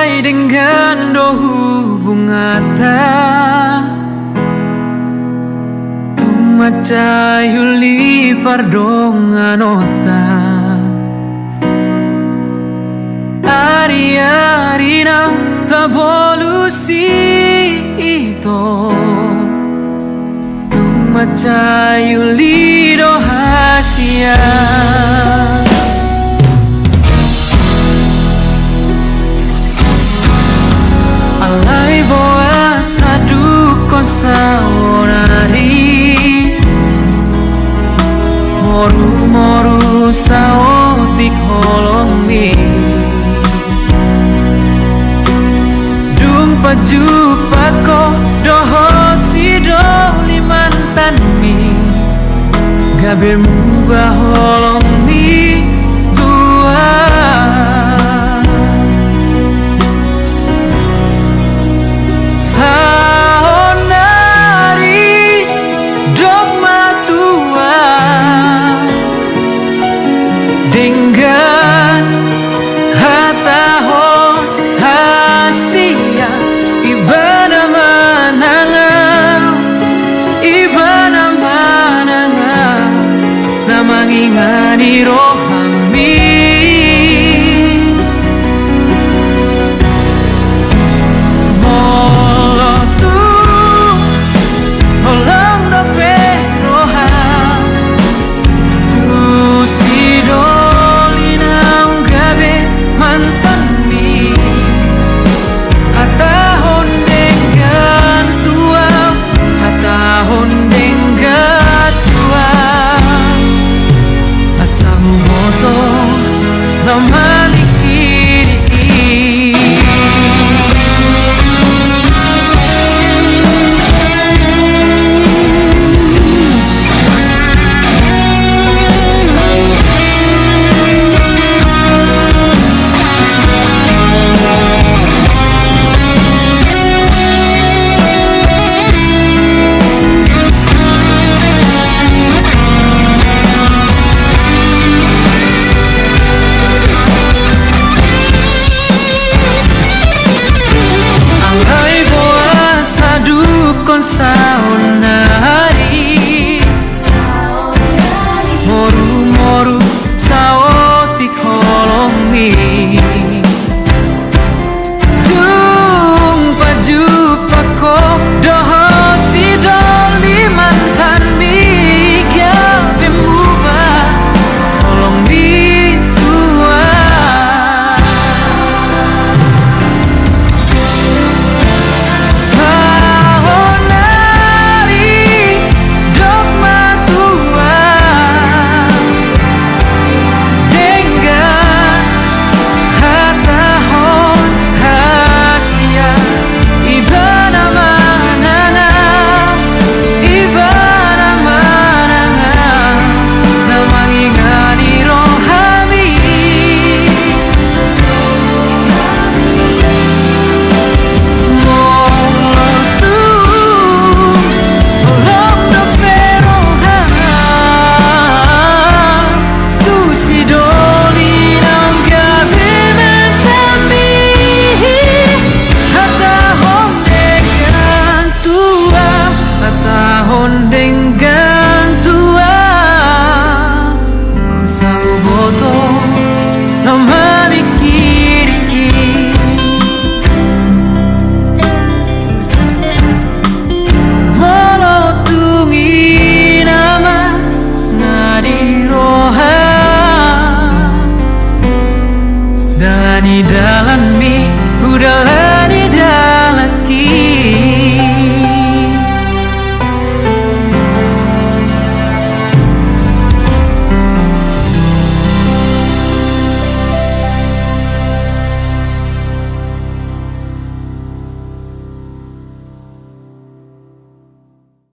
Andai dengan dohu bungata Tumaca yuli pardonganota Ari-arina tabolusi ito Tumaca yuli dohasia Alai boa sadu konsawonari Moru-moru saotik holongmi Dung paju pako dohot sido limantanmi Gabirmu baholongmi tua Saonari dogma tua Dengan hatahon hasia Ibana mananga Namangingani rohami Saonari Moru-moru saotik holongmi Dung paju pako dohot sidol di mantanmi Gabimuba holongmi tua Dengan tua